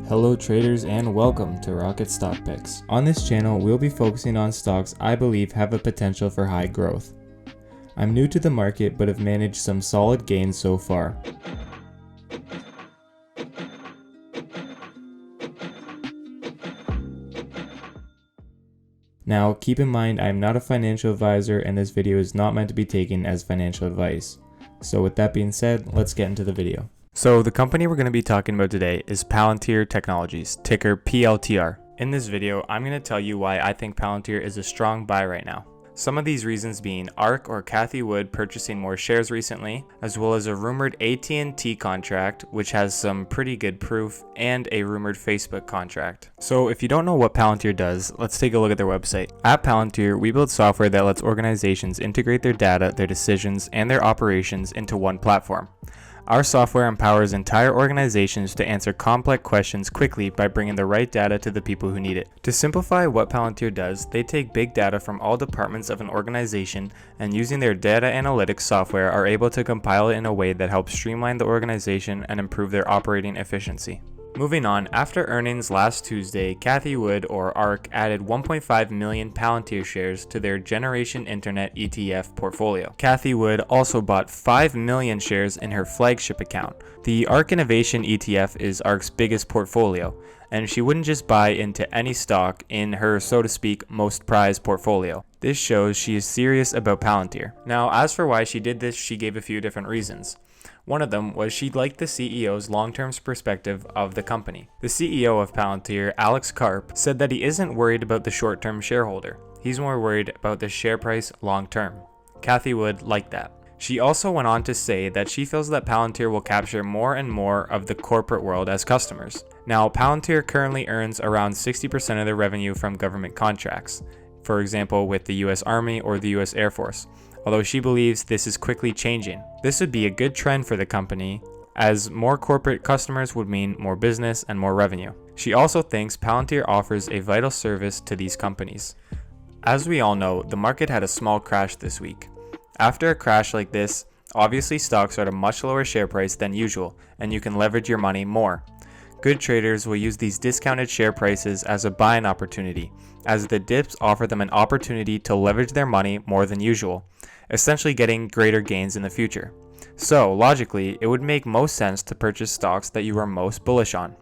Hello traders and welcome to Rocket Stock Picks. On this channel, we'll be focusing on stocks I believe have a potential for high growth. I'm new to the market but have managed some solid gains so far. Now, keep in mind I am not a financial advisor and this video is not meant to be taken as financial advice. So with that being said, let's get into the video. So the company we're going to be talking about today is Palantir Technologies, ticker PLTR. In this video, I'm going to tell you why I think Palantir is a strong buy right now. Some of these reasons being ARK or Cathie Wood purchasing more shares recently, as well as a rumored AT&T contract, which has some pretty good proof, and a rumored Facebook contract. So if you don't know what Palantir does, let's take a look at their website. At Palantir, we build software that lets organizations integrate their data, their decisions, and their operations into one platform. Our software empowers entire organizations to answer complex questions quickly by bringing the right data to the people who need it. To simplify what Palantir does, they take big data from all departments of an organization and using their data analytics software are able to compile it in a way that helps streamline the organization and improve their operating efficiency. Moving on, after earnings last Tuesday, Cathie Wood or ARK added 1.5 million Palantir shares to their Generation Internet ETF portfolio. Cathie Wood also bought 5 million shares in her flagship account. The ARK Innovation ETF is ARK's biggest portfolio, and she wouldn't just buy into any stock in her, so to speak, most prized portfolio. This shows she is serious about Palantir. Now, as for why she did this, she gave a few different reasons. One of them was she liked the CEO's long-term perspective of the company. The CEO of Palantir, Alex Karp, said that he isn't worried about the short-term shareholder. He's more worried about the share price long-term. Cathie Wood liked that. She also went on to say that she feels that Palantir will capture more and more of the corporate world as customers. Now, Palantir currently earns around 60% of their revenue from government contracts, for example with the US Army or the US Air Force, although she believes this is quickly changing. This would be a good trend for the company, as more corporate customers would mean more business and more revenue. She also thinks Palantir offers a vital service to these companies. As we all know, the market had a small crash this week. After a crash like this, obviously stocks are at a much lower share price than usual, and you can leverage your money more. Good traders will use these discounted share prices as a buying opportunity, as the dips offer them an opportunity to leverage their money more than usual, essentially getting greater gains in the future. So, logically, it would make most sense to purchase stocks that you are most bullish on.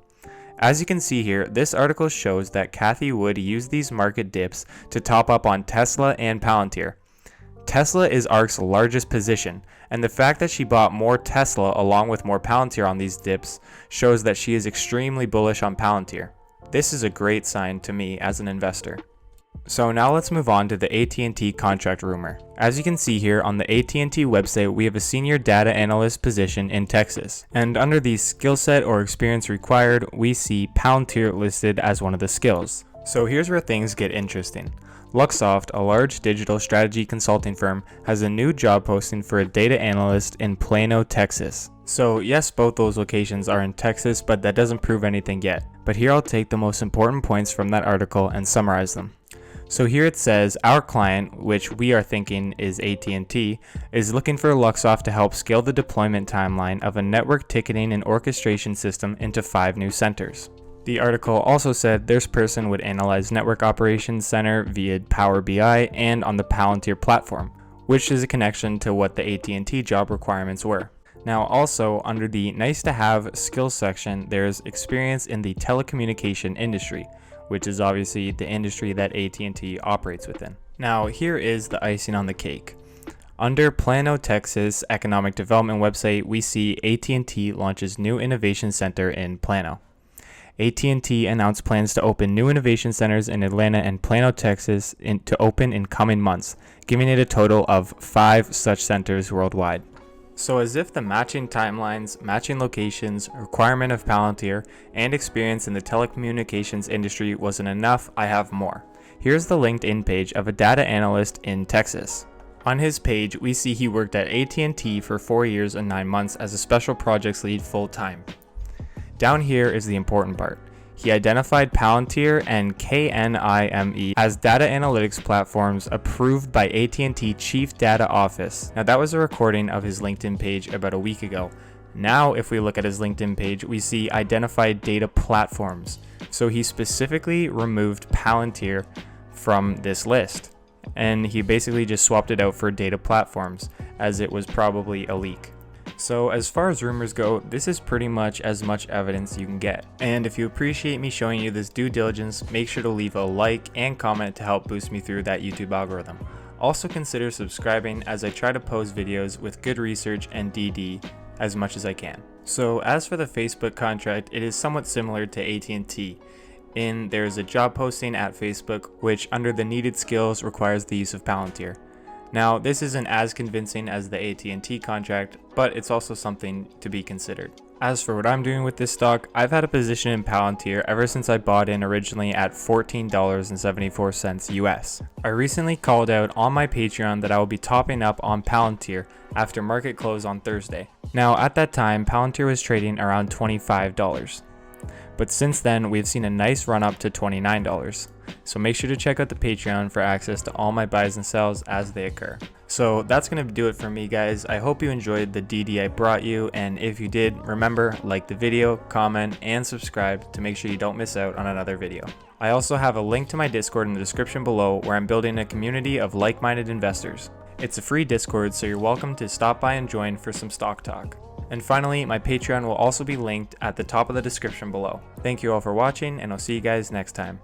As you can see here, this article shows that Cathie Wood used these market dips to top up on Tesla and Palantir. Tesla is ARK's largest position, and the fact that she bought more Tesla along with more Palantir on these dips shows that she is extremely bullish on Palantir. This is a great sign to me as an investor. So now let's move on to the AT&T contract rumor. As you can see here on the AT&T website, we have a senior data analyst position in Texas. And under the skill set or experience required, we see Palantir listed as one of the skills. So here's where things get interesting. Luxoft, a large digital strategy consulting firm, has a new job posting for a data analyst in Plano, Texas. So yes, both those locations are in Texas, but that doesn't prove anything yet. But here I'll take the most important points from that article and summarize them. So here it says, our client, which we are thinking is AT&T, is looking for Luxoft to help scale the deployment timeline of a network ticketing and orchestration system into 5 new centers. The article also said this person would analyze Network Operations Center via Power BI and on the Palantir platform, which is a connection to what the AT&T job requirements were. Now also, under the nice to have skills section, there's experience in the telecommunication industry, which is obviously the industry that AT&T operates within. Now here is the icing on the cake. Under Plano, Texas Economic Development website, we see AT&T launches new innovation center in Plano. AT&T announced plans to open new innovation centers in Atlanta and Plano, Texas to open in coming months, giving it a total of 5 such centers worldwide. So as if the matching timelines, matching locations, requirement of Palantir, and experience in the telecommunications industry wasn't enough, I have more. Here's the LinkedIn page of a data analyst in Texas. On his page, we see he worked at AT&T for 4 years and 9 months as a special projects lead full-time. Down here is the important part. He identified Palantir and KNIME as data analytics platforms approved by AT&T Chief Data Office. Now that was a recording of his LinkedIn page about a week ago. Now, if we look at his LinkedIn page, we see identified data platforms. So he specifically removed Palantir from this list, and he basically just swapped it out for data platforms, as it was probably a leak. So as far as rumors go, this is pretty much as much evidence you can get. And if you appreciate me showing you this due diligence, make sure to leave a like and comment to help boost me through that YouTube algorithm. Also consider subscribing, as I try to post videos with good research and DD as much as I can. So as for the Facebook contract, it is somewhat similar to AT&T. There is a job posting at Facebook which under the needed skills requires the use of Palantir. Now this isn't as convincing as the AT&T contract, but it's also something to be considered. As for what I'm doing with this stock, I've had a position in Palantir ever since I bought in originally at $14.74 US. I recently called out on my Patreon that I will be topping up on Palantir after market close on Thursday. Now at that time, Palantir was trading around $25. But since then, we've seen a nice run up to $29. So make sure to check out the Patreon for access to all my buys and sells as they occur. So that's going to do it for me, guys. I hope you enjoyed the DD I brought you, and if you did, remember, like the video, comment, and subscribe to make sure you don't miss out on another video. I also have a link to my Discord in the description below, where I'm building a community of like-minded investors. It's a free Discord, so you're welcome to stop by and join for some stock talk. And finally, my Patreon will also be linked at the top of the description below. Thank you all for watching, and I'll see you guys next time.